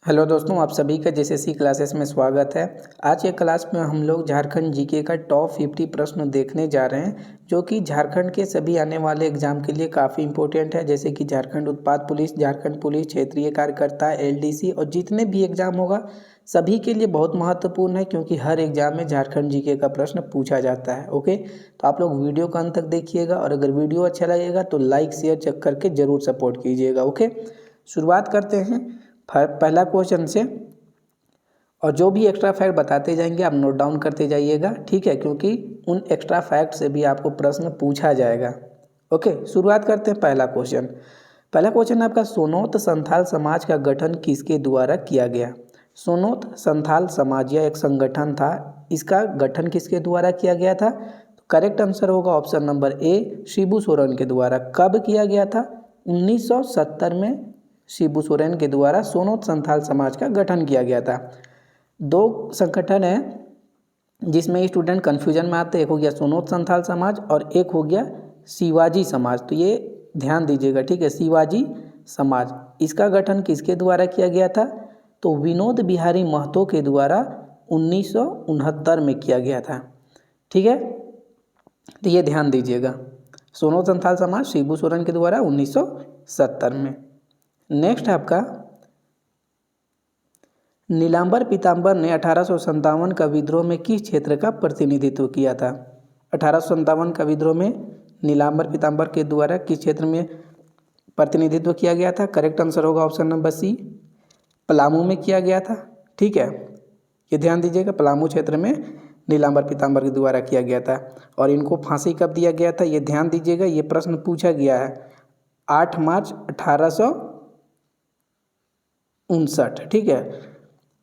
Hello दोस्तों, आप सभी का जेएसएससी क्लासेस में स्वागत है। आज के क्लास में हम लोग झारखंड जीके का टॉप 50 प्रश्न देखने जा रहे हैं, जो कि झारखंड के सभी आने वाले एग्जाम के लिए काफ़ी इंपॉर्टेंट है। जैसे कि झारखंड उत्पाद पुलिस, झारखंड पुलिस क्षेत्रीय कार्यकर्ता, एलडीसी और जितने भी एग्जाम होगा सभी के लिए बहुत महत्वपूर्ण है, क्योंकि हर एग्जाम में झारखंड जीके का प्रश्न पूछा जाता है। ओके, तो आप लोग वीडियो को अंत तक देखिएगा और अगर वीडियो अच्छा लगेगा तो लाइक शेयर चेक करके ज़रूर सपोर्ट कीजिएगा। ओके, शुरुआत करते हैं पहला क्वेश्चन से। और जो भी एक्स्ट्रा फैक्ट बताते जाएंगे आप नोट डाउन करते जाइएगा, ठीक है, क्योंकि उन एक्स्ट्रा फैक्ट से भी आपको प्रश्न पूछा जाएगा। ओके, शुरुआत करते हैं पहला क्वेश्चन। पहला क्वेश्चन आपका, सोनोत संथाल समाज का गठन किसके द्वारा किया गया? सोनोत संथाल समाज यह एक संगठन था, इसका गठन किसके द्वारा किया गया था? करेक्ट आंसर होगा option number A, Shibu Soren के द्वारा। कब किया गया था? 1970 में शिबू सोरेन के द्वारा सोनोत संथाल समाज का गठन किया गया था। दो संगठन है जिसमें स्टूडेंट कन्फ्यूजन में आते हैं, एक हो गया सोनोत संथाल समाज और एक हो गया शिवाजी समाज। तो ये ध्यान दीजिएगा, ठीक है। शिवाजी समाज, इसका गठन किसके द्वारा किया गया था? तो विनोद बिहारी महतो के द्वारा 1969 में किया गया था, ठीक है। तो ये ध्यान दीजिएगा, सोनोत संथाल समाज शिबू सोरेन के द्वारा 1970 में। नेक्स्ट है आपका, नीलांबर पीताम्बर ने 1857 का विद्रोह में किस क्षेत्र का प्रतिनिधित्व किया था? 1857 का विद्रोह में नीलांबर पीताम्बर के द्वारा किस क्षेत्र में प्रतिनिधित्व किया गया था? करेक्ट आंसर होगा ऑप्शन नंबर सी, पलामू में किया गया था, ठीक है। ये ध्यान दीजिएगा, पलामू क्षेत्र में नीलांबर पीताम्बर के द्वारा किया गया था। और इनको फांसी कब दिया गया था? ये ध्यान दीजिएगा, ये प्रश्न पूछा गया है 8 मार्च 1859, ठीक है।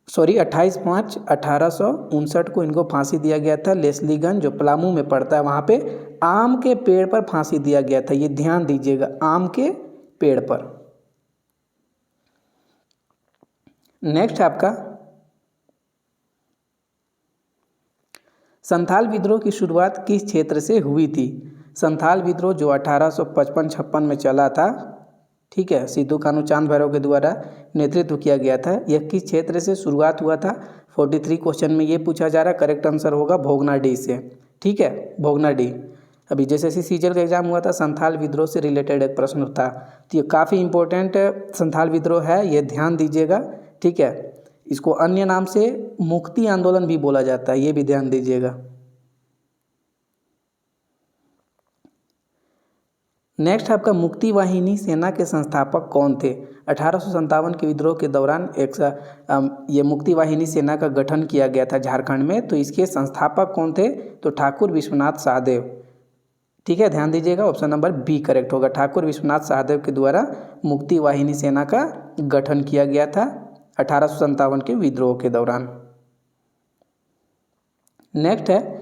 सॉरी, 28 मार्च 1859 को इनको फांसी दिया गया था। लेस्लीगंज जो पलामू में पड़ता है वहाँ पे आम के पेड़ पर फांसी दिया गया था। ये ध्यान दीजिएगा, आम के पेड़ पर। नेक्स्ट आपका, संथाल विद्रोह की शुरुआत किस क्षेत्र से हुई थी? संथाल विद्रोह जो 1855-56 में चला था, ठीक है, सिद्धू कान्हू चांद भैरव के द्वारा नेतृत्व किया गया था। यह किस क्षेत्र से शुरुआत हुआ था? 43 क्वेश्चन में ये पूछा जा रहा है। करेक्ट आंसर होगा भोगनाडीह से, ठीक है, भोगनाडीह। अभी जैसे सीजल का एग्जाम हुआ था, संथाल विद्रोह से रिलेटेड एक प्रश्न था, तो ये काफ़ी इंपॉर्टेंट संथाल विद्रोह है, ये ध्यान दीजिएगा, ठीक है। इसको अन्य नाम से मुक्ति आंदोलन भी बोला जाता है, ये भी ध्यान दीजिएगा। नेक्स्ट आपका, मुक्ति वाहिनी सेना के संस्थापक कौन थे? 1857 के विद्रोह के दौरान ये मुक्ति वाहिनी सेना का गठन किया गया था झारखंड में। तो इसके संस्थापक कौन थे? तो ठाकुर विश्वनाथ सहदेव, ठीक है, ध्यान दीजिएगा, ऑप्शन नंबर बी करेक्ट होगा। ठाकुर विश्वनाथ सहदेव के द्वारा मुक्ति वाहिनी सेना का गठन किया गया था 1857 के विद्रोह के दौरान। नेक्स्ट है,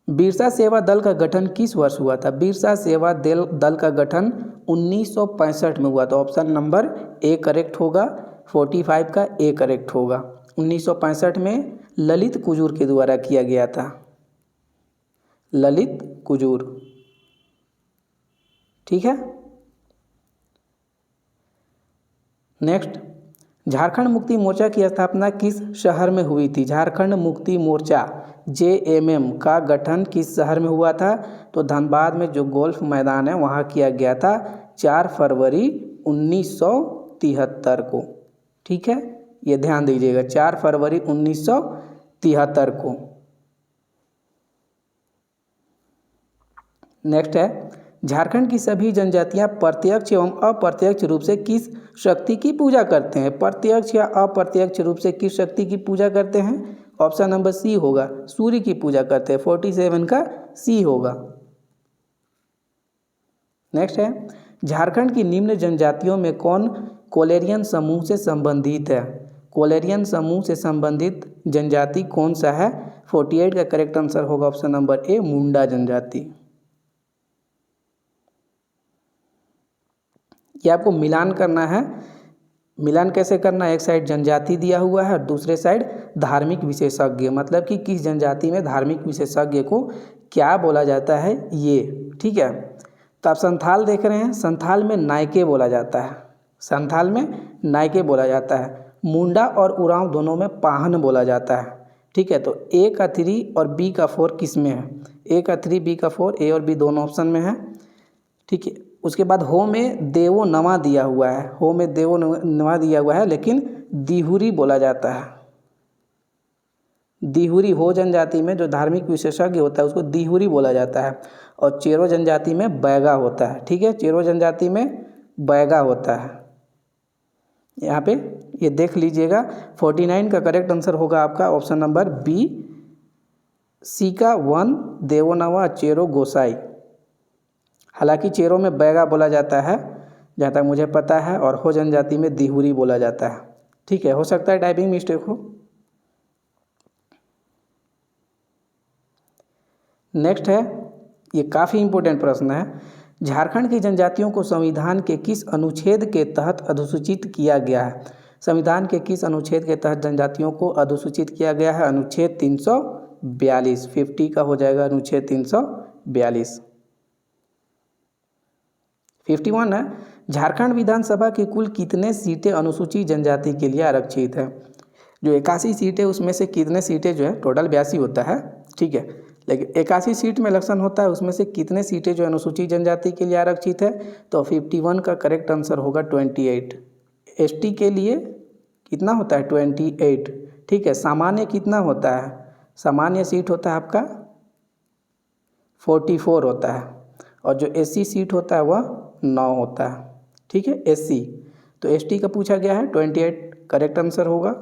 बिरसा सेवा दल का गठन किस वर्ष हुआ था? बिरसा सेवा दल का गठन 1965 में हुआ था। ऑप्शन नंबर ए करेक्ट होगा, 45 का ए करेक्ट होगा। 1965 में ललित कुजूर के द्वारा किया गया था, ललित कुजूर, ठीक है। नेक्स्ट, झारखंड मुक्ति मोर्चा की स्थापना किस शहर में हुई थी? झारखंड मुक्ति मोर्चा JMM का गठन किस शहर में हुआ था? तो धनबाद में जो गोल्फ मैदान है वहाँ किया गया था 4 फरवरी 1973 को, ठीक है, ये ध्यान दीजिएगा, 4 फरवरी 1973 को। नेक्स्ट है, झारखंड की सभी जनजातियां प्रत्यक्ष एवं अप्रत्यक्ष रूप से किस शक्ति की पूजा करते हैं? प्रत्यक्ष या अप्रत्यक्ष रूप से किस शक्ति की पूजा करते हैं? ऑप्शन नंबर सी होगा, सूर्य की पूजा करते हैं, 47 का सी होगा। नेक्स्ट है, झारखंड की निम्न जनजातियों में कौन कोलेरियन समूह से संबंधित है? कोलेरियन समूह से संबंधित जनजाति कौन सा है? 48 का करेक्ट आंसर होगा ऑप्शन नंबर ए, मुंडा जनजाति। ये आपको मिलान करना है। मिलान कैसे करना है? एक साइड जनजाति दिया हुआ है और दूसरे साइड धार्मिक विशेषज्ञ, मतलब कि किस जनजाति में धार्मिक विशेषज्ञ को क्या बोला जाता है, ये, ठीक है। तो आप संथाल देख रहे हैं, संथाल में नायके बोला जाता है, संथाल में नायके बोला जाता है। मुंडा और उरांव दोनों में पाहन बोला जाता है। ठीक है, तो ए का 3 और बी का 4 किस में है? ए का 3 बी का 4, ए और बी दोनों ऑप्शन में है। ठीक है, उसके बाद हो में देवो नवा दिया हुआ है, हो में देवो नवा दिया हुआ है, लेकिन दिहुरी बोला जाता है। दिहुरी हो जनजाति में जो धार्मिक विशेषज्ञ होता है उसको दिहुरी बोला जाता है, और चेरो जनजाति में बैगा होता है। ठीक है, चेरो जनजाति में बैगा होता है। यहाँ पे ये देख लीजिएगा। 49 का करेक्ट आंसर होगा आपका ऑप्शन नंबर बी, सी का 1 देवोनवा चेरो गोसाई। हालांकि चेरो में बैगा बोला जाता है जहाँ तक मुझे पता है, और हो जनजाति में दिहुरी बोला जाता है। ठीक है, हो सकता है टाइपिंग मिस्टेक हो। नेक्स्ट है, ये काफ़ी इम्पोर्टेंट प्रश्न है। झारखंड की जनजातियों को संविधान के किस अनुच्छेद के तहत अधिसूचित किया गया है? संविधान के किस अनुच्छेद के तहत जनजातियों को अधिसूचित किया गया है? अनुच्छेद 342। 50 का हो जाएगा अनुच्छेद 342। 51 है, झारखंड विधानसभा की कुल कितने सीटें अनुसूचित जनजाति के लिए आरक्षित है? जो 81 सीटें उसमें से कितने सीटें जो है, टोटल 82 होता है। ठीक है, लेकिन 81 सीट में इलेक्शन होता है, उसमें से कितने सीटें जो अनुसूचित जनजाति के लिए आरक्षित है? तो 51 का करेक्ट आंसर होगा 28। एसटी के लिए कितना होता है? 28। ठीक है, सामान्य कितना होता है? सामान्य सीट होता है आपका 44 होता है, और जो एससी सीट होता है वह 9 होता है। ठीक है, एससी। तो एसटी का पूछा गया है, 28 करेक्ट आंसर होगा।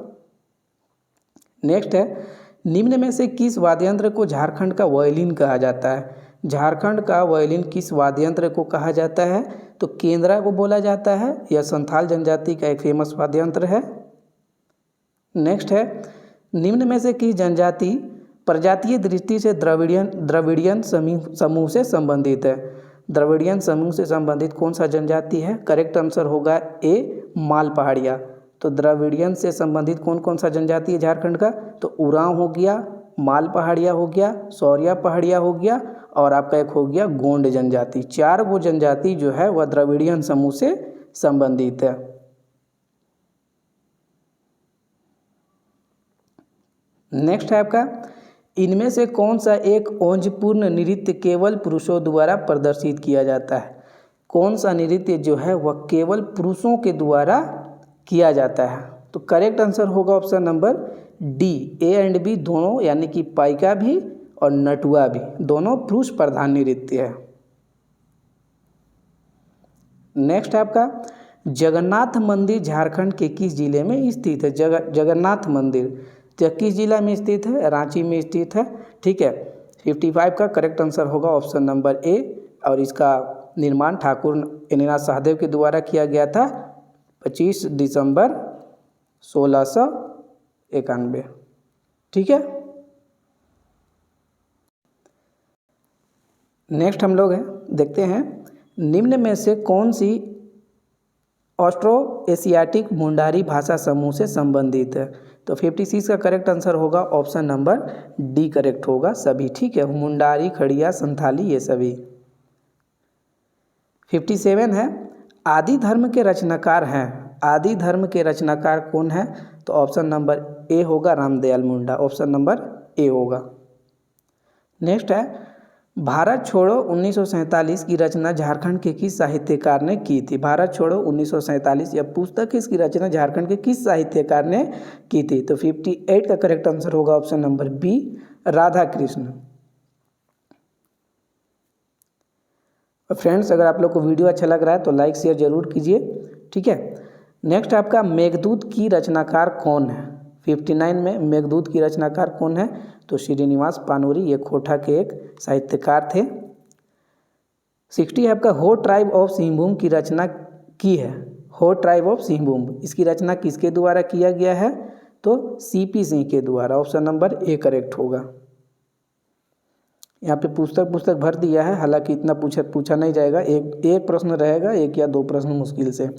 नेक्स्ट है, निम्न में से किस वाद्य यंत्र को झारखंड का वायलिन कहा जाता है? झारखंड का वायलिन किस वाद्य यंत्र को कहा जाता है? तो केंद्रा को बोला जाता है, यह संथाल जनजाति का एक फेमस वाद्य यंत्र है। नेक्स्ट है, निम्न में से किस जनजाति प्रजातीय दृष्टि से द्रविड़ियन समूह से संबंधित है? द्रविड़ियन समूह से संबंधित कौन सा जनजाति है? करेक्ट आंसर होगा ए, माल पहाड़िया। तो द्रविड़ियन से संबंधित कौन कौन सा जनजाति है झारखंड का? तो उरांव हो गया, माल पहाड़िया हो गया, सौरिया पहाड़िया हो गया, और आपका एक हो गया गोंड जनजाति। 4 वो जनजाति जो है वह द्रविड़ियन समूह से संबंधित है। नेक्स्ट है आपका, इनमें से कौन सा एक ओंजपूर्ण नृत्य केवल पुरुषों द्वारा प्रदर्शित किया जाता है? कौन सा नृत्य जो है वह केवल पुरुषों के द्वारा किया जाता है? तो करेक्ट आंसर होगा option number D, A and B दोनों, यानी कि पाइका भी और नटुआ भी दोनों पुरुष प्रधान नृत्य है। नेक्स्ट है आपका, जगन्नाथ मंदिर झारखंड के किस जिले में स्थित है? जगन्नाथ मंदिर किस जिला में स्थित है? रांची में स्थित है। ठीक है, 55 का करेक्ट आंसर होगा ऑप्शन नंबर ए, और इसका निर्माण ठाकुर एनीनाथ सहदेव के द्वारा किया गया था 25 दिसंबर 1691। ठीक है, नेक्स्ट हम लोग देखते हैं, निम्न में से कौन सी ऑस्ट्रो एशियाटिक मुंडारी भाषा समूह से संबंधित है? तो 56 का करेक्ट आंसर होगा ऑप्शन नंबर डी करेक्ट होगा सभी। ठीक है, मुंडारी, खड़िया, संथाली ये सभी। 57 है, आदि धर्म के रचनाकार हैं। आदि धर्म के रचनाकार कौन है? तो ऑप्शन नंबर ए होगा Ramdayal Munda, option number A होगा। नेक्स्ट है, भारत छोड़ो 1947 की रचना झारखंड के किस साहित्यकार ने की थी? भारत छोड़ो 1947 यह पुस्तक, इसकी रचना झारखंड के किस साहित्यकार ने की थी? तो 58 का करेक्ट आंसर होगा option number B, Radha Krishna. Friends, अगर आप लोग को वीडियो अच्छा लग रहा है तो लाइक शेयर जरूर कीजिए। ठीक है, नेक्स्ट आपका, मेघदूत की रचनाकार कौन है? 59 में मेघदूत की रचनाकार कौन है? तो श्रीनिवास पानूरी, ये खोटा के एक साहित्यकार थे। 60 है आपका, हो ट्राइब ऑफ सिंहभूम की रचना की है। हो ट्राइब ऑफ सिंहभूम, इसकी रचना किसके द्वारा किया गया है? तो सीपी सिंह के द्वारा, ऑप्शन नंबर ए करेक्ट होगा। यहाँ पे पुस्तक भर दिया है, हालांकि इतना पूछा नहीं जाएगा, एक प्रश्न रहेगा, एक या 2 प्रश्न मुश्किल से।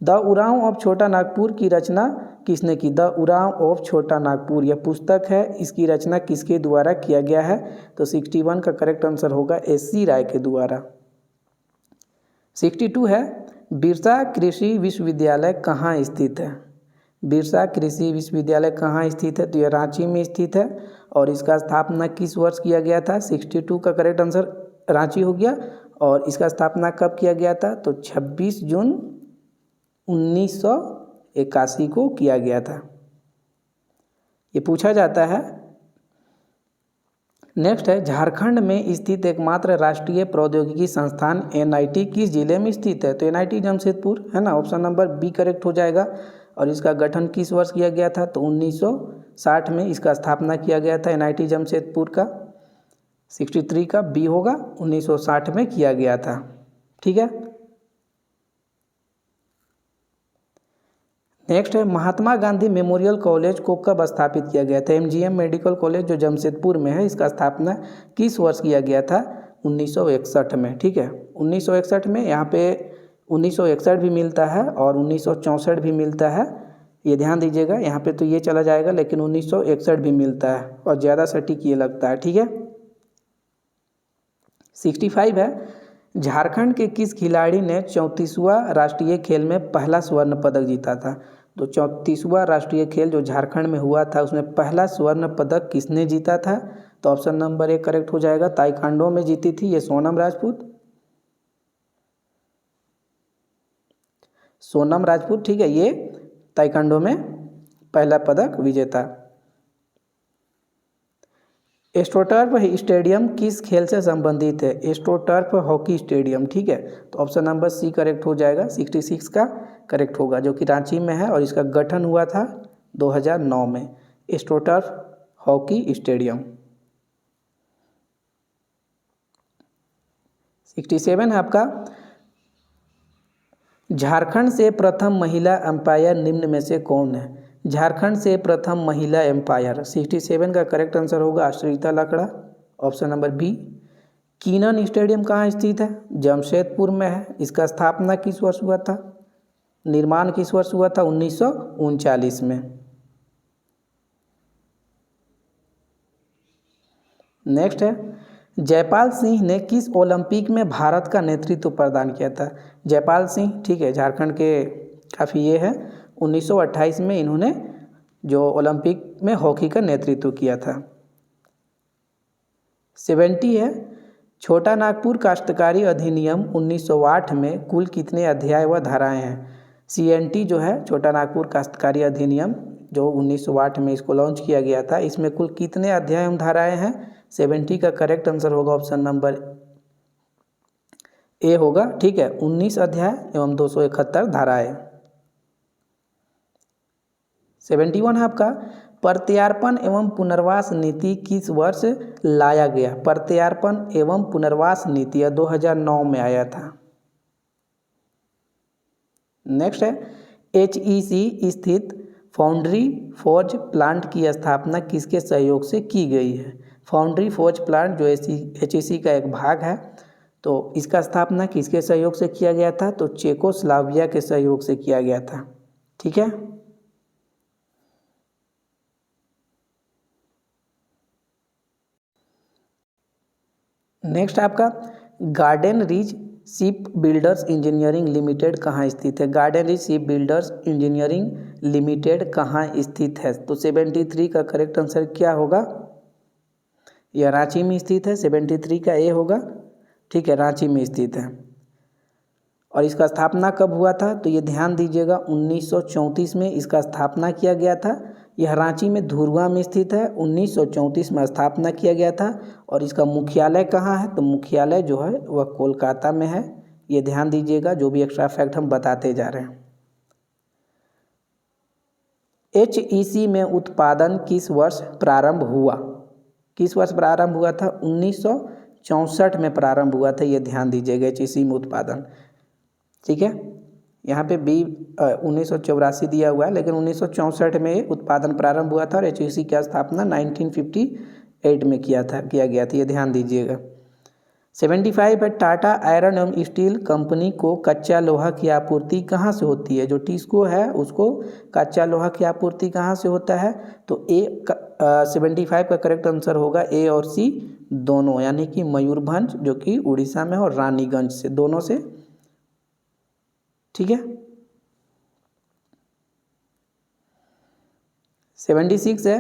द उरांव ऑफ छोटा नागपुर की रचना किसने की? द उरांव ऑफ छोटा नागपुर यह पुस्तक है, इसकी रचना किसके द्वारा किया गया है? तो 61 का करेक्ट आंसर होगा एस.सी. राय के द्वारा। 62 है, बिरसा कृषि विश्वविद्यालय कहाँ स्थित है? बिरसा कृषि विश्वविद्यालय कहाँ स्थित है? तो यह रांची में स्थित है। और इसका स्थापना किस वर्ष किया गया था? 62 का करेक्ट आंसर रांची हो गया। और इसका स्थापना कब किया गया था? तो 26 जून 1981 को किया गया था। ये पूछा जाता है। नेक्स्ट है, झारखंड में स्थित एकमात्र राष्ट्रीय प्रौद्योगिकी संस्थान NIT किस जिले में स्थित है? तो NIT जमशेदपुर है ना, ऑप्शन नंबर बी करेक्ट हो जाएगा। और इसका गठन किस वर्ष किया गया था? तो 1960 में इसका स्थापना किया गया था NIT जमशेदपुर का। 63 का बी होगा, 1960 में किया गया था। ठीक है। नेक्स्ट है, महात्मा गांधी मेमोरियल कॉलेज को कब स्थापित किया गया था? MGM मेडिकल कॉलेज जो जमशेदपुर में है, इसका स्थापना किस वर्ष किया गया था? 1961 में। ठीक है, 1961 में। यहाँ पे 1961 भी मिलता है और 1964 भी मिलता है, ये ध्यान दीजिएगा। यहाँ पे तो ये चला जाएगा, लेकिन 1961 भी मिलता है और ज़्यादा सटीक ये लगता है। ठीक है। 65 है, झारखंड के किस खिलाड़ी ने 34वां राष्ट्रीय खेल में पहला स्वर्ण पदक जीता था? तो 34वां राष्ट्रीय खेल जो झारखंड में हुआ था, उसमें पहला स्वर्ण पदक किसने जीता था? तो ऑप्शन नंबर ए करेक्ट हो जाएगा। ताइक्वांडो में जीती थी ये सोनम राजपूत। सोनम राजपूत, ठीक है, ये ताइक्वांडो में पहला पदक विजेता। एस्ट्रोटर्फ स्टेडियम किस खेल से संबंधित है? Astroturf hockey stadium. ठीक है, तो ऑप्शन नंबर सी करेक्ट हो जाएगा। 66 का करेक्ट होगा, जो कि रांची में है और इसका गठन हुआ था 2009 में। Astroturf hockey stadium. 67 है आपका, झारखंड से प्रथम महिला अंपायर निम्न में से कौन है? झारखंड से प्रथम महिला एम्पायर। 67 का करेक्ट आंसर होगा Ashrita Lakra, option number B. Keenan stadium कहाँ स्थित है? जमशेदपुर में है। इसका स्थापना किस वर्ष हुआ था? निर्माण किस वर्ष हुआ था? 1939 में। नेक्स्ट है, जयपाल सिंह ने किस ओलंपिक में भारत का नेतृत्व प्रदान किया था? जयपाल सिंह, ठीक है, झारखंड के काफ़ी ये है। 1928 में इन्होंने जो ओलंपिक में हॉकी का नेतृत्व किया था। 70 है, छोटा नागपुर काश्तकारी अधिनियम 1908 में कुल कितने अध्याय व धाराएं हैं? CNT जो है, छोटा नागपुर काश्तकारी अधिनियम, जो 1908 में इसको लॉन्च किया गया था, इसमें कुल कितने अध्याय एवं धाराएं हैं? 70 का करेक्ट आंसर होगा ऑप्शन नंबर ए होगा। ठीक है, 19 अध्याय एवं 271 धाराएं। 71 है आपका, प्रत्यार्पण एवं पुनर्वास नीति किस वर्ष लाया गया? प्रत्यार्पण एवं पुनर्वास नीति 2009 में आया था। नेक्स्ट है, HEC स्थित फाउंड्री फोर्ज प्लांट की स्थापना किसके सहयोग से की गई है? फाउंड्री फोर्ज प्लांट जो HEC का एक भाग है, तो इसका स्थापना किसके सहयोग से किया गया था? तो चेकोस्लोवाकिया के सहयोग से किया गया था। ठीक है। नेक्स्ट आपका, garden reach ship builders engineering limited कहाँ स्थित है? Garden reach ship builders engineering limited कहाँ स्थित है? तो 73 का करेक्ट आंसर क्या होगा? यह रांची में स्थित है। 73 का ए होगा। ठीक है, रांची में स्थित है। और इसका स्थापना कब हुआ था? तो ये ध्यान दीजिएगा, 1934 में इसका स्थापना किया गया था। यह रांची में धुर्वा में स्थित है। 1934 में स्थापना किया गया था। और इसका मुख्यालय कहाँ है? तो मुख्यालय जो है वह कोलकाता में है। ये ध्यान दीजिएगा, जो भी एक्स्ट्रा फैक्ट हम बताते जा रहे हैं। HEC में उत्पादन किस वर्ष प्रारंभ हुआ? किस वर्ष प्रारंभ हुआ था? 1964 में प्रारंभ हुआ था। ये ध्यान दीजिएगा, HEC में उत्पादन। ठीक है, यहाँ पे बी 1984 दिया हुआ है, लेकिन 1964 में उत्पादन प्रारंभ हुआ था और HEC की स्थापना 1958 में किया गया था। ये ध्यान दीजिएगा। 75 है, टाटा आयरन एवं स्टील कंपनी को कच्चा लोहा की आपूर्ति कहाँ से होती है? जो टिस्को है उसको कच्चा लोहा की आपूर्ति कहाँ से होता है? तो 75 का करेक्ट आंसर होगा ए और सी दोनों, यानी कि मयूरभंज जो कि उड़ीसा में और रानीगंज से, दोनों से। ठीक है। 76 है,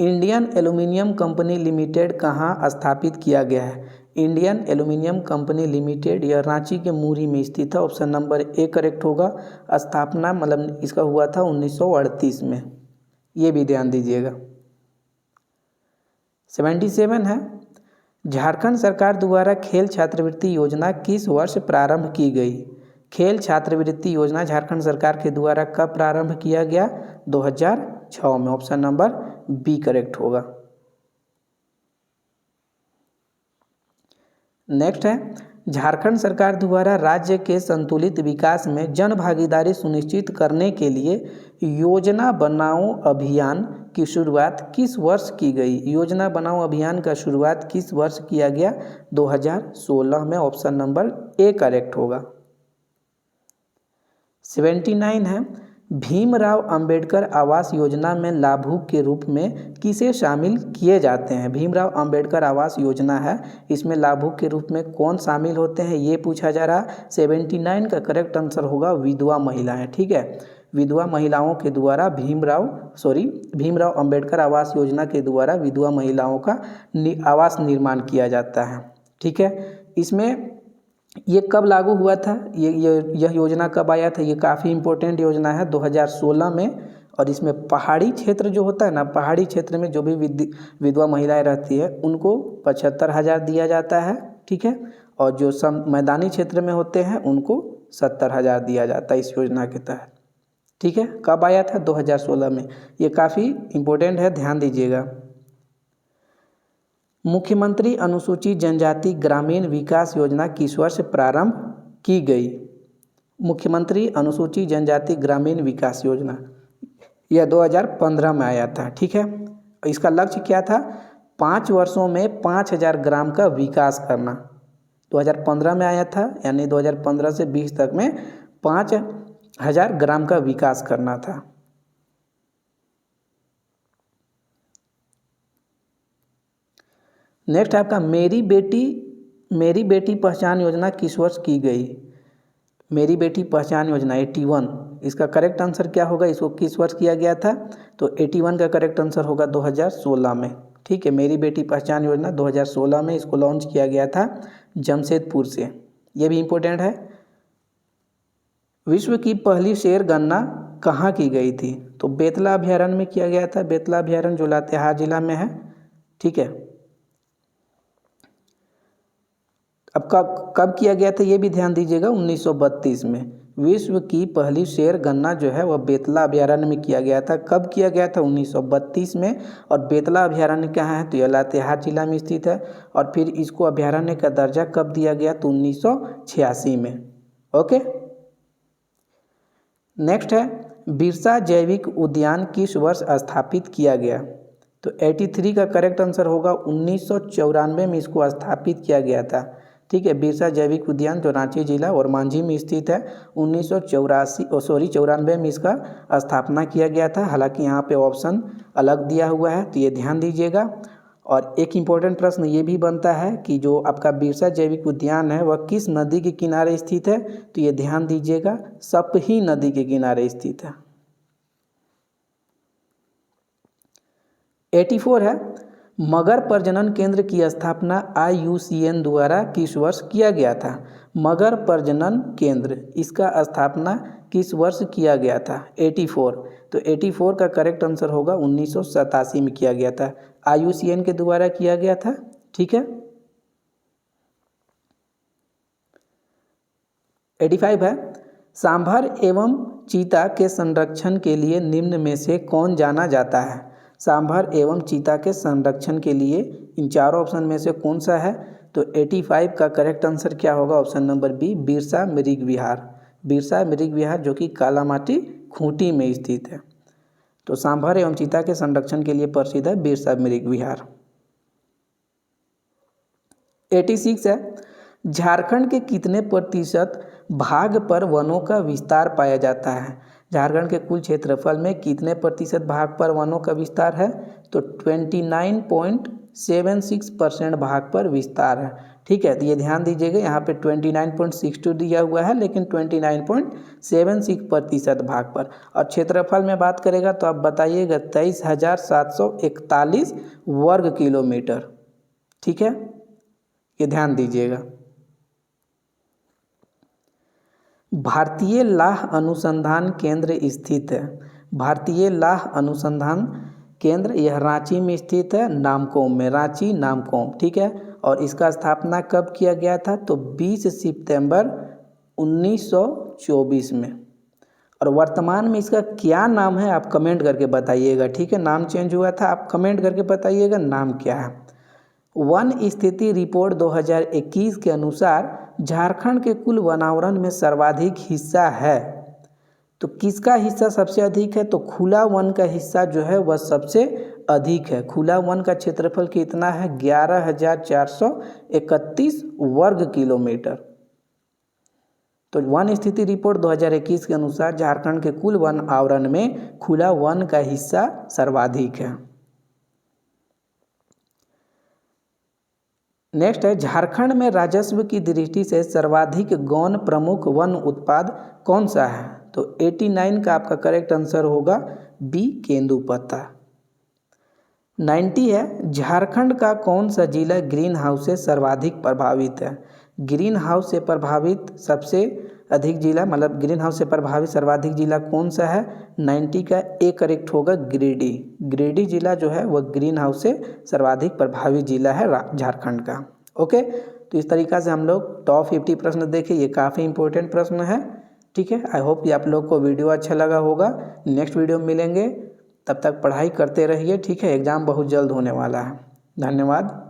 इंडियन एल्युमिनियम कंपनी लिमिटेड कहाँ स्थापित किया गया है? इंडियन एल्युमिनियम कंपनी लिमिटेड यह रांची के मुरी में स्थित है। ऑप्शन नंबर ए करेक्ट होगा। स्थापना मतलब इसका हुआ था 1938 में, ये भी ध्यान दीजिएगा। 77 है, झारखंड सरकार द्वारा खेल छात्रवृत्ति योजना किस वर्ष प्रारंभ की गई? खेल छात्रवृत्ति योजना झारखंड सरकार के द्वारा कब प्रारंभ किया गया? 2006 में। ऑप्शन नंबर बी करेक्ट होगा। नेक्स्ट है, झारखंड सरकार द्वारा राज्य के संतुलित विकास में जन भागीदारी सुनिश्चित करने के लिए योजना बनाओ अभियान की शुरुआत किस वर्ष की गई? योजना बनाओ अभियान का शुरुआत किस वर्ष किया गया? 2016 में। ऑप्शन नंबर ए करेक्ट होगा। 79 है, भीमराव अंबेडकर आवास योजना में लाभुक के रूप में किसे शामिल किए जाते हैं? भीमराव अंबेडकर आवास योजना है, इसमें लाभुक के रूप में कौन शामिल होते हैं ये पूछा जा रहा। 79 का करेक्ट आंसर होगा विधवा महिलाएं। ठीक है, विधवा महिलाओं के द्वारा भीमराव अंबेडकर आवास योजना के द्वारा विधवा महिलाओं का आवास निर्माण किया जाता है। ठीक है, इसमें ये कब लागू हुआ था, यह योजना कब आया था? ये काफ़ी इम्पोर्टेंट योजना है, 2016 में। और इसमें पहाड़ी क्षेत्र जो होता है ना, पहाड़ी क्षेत्र में जो भी विधवा महिलाएं रहती है उनको 75,000 दिया जाता है। ठीक है, और जो मैदानी क्षेत्र में होते हैं उनको 70,000 दिया जाता है इस योजना के तहत। ठीक है, कब आया था? 2016 में। ये काफ़ी इम्पोर्टेंट है, ध्यान दीजिएगा। मुख्यमंत्री अनुसूचित जनजाति ग्रामीण विकास योजना किस वर्ष प्रारंभ की गई? मुख्यमंत्री अनुसूचित जनजाति ग्रामीण विकास योजना यह 2015 में आया था। ठीक है, इसका लक्ष्य क्या था? 5 वर्षों में 5,000 ग्राम का विकास करना। 2015 में आया था, यानी 2015 से 20 तक में 5,000 ग्राम का विकास करना था। नेक्स्ट आपका मेरी बेटी पहचान योजना किस वर्ष की गई? मेरी बेटी पहचान योजना 81, इसका करेक्ट आंसर क्या होगा? इसको किस वर्ष किया गया था? तो 81 का करेक्ट आंसर होगा 2016 में। ठीक है, मेरी बेटी पहचान योजना 2016 में इसको लॉन्च किया गया था जमशेदपुर से। ये भी इम्पोर्टेंट है। विश्व की पहली शेर गणना कहाँ की गई थी? तो बेतला अभयारण्य में किया गया था। बेतला अभयारण्य जो लातेहार जिला में है। ठीक है, अब कब किया गया था ये भी ध्यान दीजिएगा। 1932 में विश्व की पहली शेर गणना जो है वह बेतला अभयारण्य में किया गया था। कब किया गया था? 1932 में। और बेतला अभयारण्य कहाँ है? तो यह लातेहार जिला में स्थित है। और फिर इसको अभयारण्य का दर्जा कब दिया गया? तो 1986 में। ओके, नेक्स्ट है, बिरसा जैविक उद्यान किस वर्ष स्थापित किया गया? तो 83 का करेक्ट आंसर होगा। 1994 में इसको स्थापित किया गया था। ठीक है, बिरसा जैविक उद्यान जो रांची जिला और मांझी में स्थित है, 1994 में इसका स्थापना किया गया था। हालांकि यहाँ पे ऑप्शन अलग दिया हुआ है, तो ये ध्यान दीजिएगा। और एक इम्पोर्टेंट प्रश्न ये भी बनता है कि जो आपका बिरसा जैविक उद्यान है वह किस नदी के किनारे स्थित है? तो ये ध्यान दीजिएगा, सपही नदी के किनारे स्थित है। 84 है, मगर प्रजनन केंद्र की स्थापना IUCN द्वारा किस वर्ष किया गया था? मगर प्रजनन केंद्र, इसका स्थापना किस वर्ष किया गया था? 84। तो 84 का करेक्ट आंसर होगा 1987 में किया गया था। IUCN के द्वारा किया गया था। ठीक है, 85 है, सांभर एवं चीता के संरक्षण के लिए निम्न में से कौन जाना जाता है? सांभर एवं चीता के संरक्षण के लिए इन चारों ऑप्शन में से कौन सा है? तो 85 का करेक्ट आंसर क्या होगा? ऑप्शन नंबर बी, बिरसा मृग विहार। बिरसा मृग विहार जो कि कालामाटी खूंटी में स्थित है। तो सांभर एवं चीता के संरक्षण के लिए प्रसिद्ध है बिरसा मृग विहार। 86 है, झारखंड के कितने प्रतिशत भाग पर वनों का विस्तार पाया जाता है? झारखंड के कुल क्षेत्रफल में कितने प्रतिशत भाग पर वनों का विस्तार है? तो 29.76% भाग पर विस्तार है। ठीक है, तो ये ध्यान दीजिएगा, यहाँ पे 29.62 दिया हुआ है लेकिन 29.76% भाग पर। और क्षेत्रफल में बात करेगा तो आप बताइएगा 23,741 वर्ग किलोमीटर। ठीक है, ये ध्यान दीजिएगा। भारतीय लाह अनुसंधान केंद्र स्थित है, भारतीय लाह अनुसंधान केंद्र यह रांची में स्थित है, नामकोम में, रांची नामकोम। ठीक है, और इसका स्थापना कब किया गया था? तो 20 सितंबर 1924 में। और वर्तमान में इसका क्या नाम है आप कमेंट करके बताइएगा। ठीक है, नाम चेंज हुआ था, आप कमेंट करके बताइएगा नाम क्या है। वन स्थिति रिपोर्ट 2021 के अनुसार झारखंड के कुल वनावरण में सर्वाधिक हिस्सा है, तो किसका हिस्सा सबसे अधिक है? तो खुला वन का हिस्सा जो है वह सबसे अधिक है। खुला वन का क्षेत्रफल कितना है? 11,431 वर्ग किलोमीटर। तो वन स्थिति रिपोर्ट 2021 के अनुसार झारखंड के कुल वन आवरण में खुला वन का हिस्सा सर्वाधिक है। नेक्स्ट है, झारखंड में राजस्व की दृष्टि से सर्वाधिक गौण प्रमुख वन उत्पाद कौन सा है? तो 89 का आपका करेक्ट आंसर होगा बी, केंदुपत्ता। 90 है, झारखंड का कौन सा जिला ग्रीन हाउस से सर्वाधिक प्रभावित है? ग्रीन हाउस से प्रभावित सबसे अधिक जिला, मतलब ग्रीन हाउस से प्रभावित सर्वाधिक जिला कौन सा है? 90 का ए करेक्ट होगा गिरिडीह। गिरिडीह जिला जो है वह ग्रीन हाउस से सर्वाधिक प्रभावित जिला है झारखंड का। ओके, तो इस तरीक़ा से हम लोग टॉप 50 प्रश्न देखे, ये काफ़ी इंपॉर्टेंट प्रश्न है। ठीक है, आई होप कि आप लोग को वीडियो अच्छा लगा होगा। नेक्स्ट वीडियो में मिलेंगे, तब तक पढ़ाई करते रहिए। ठीक है, एग्ज़ाम बहुत जल्द होने वाला है। धन्यवाद।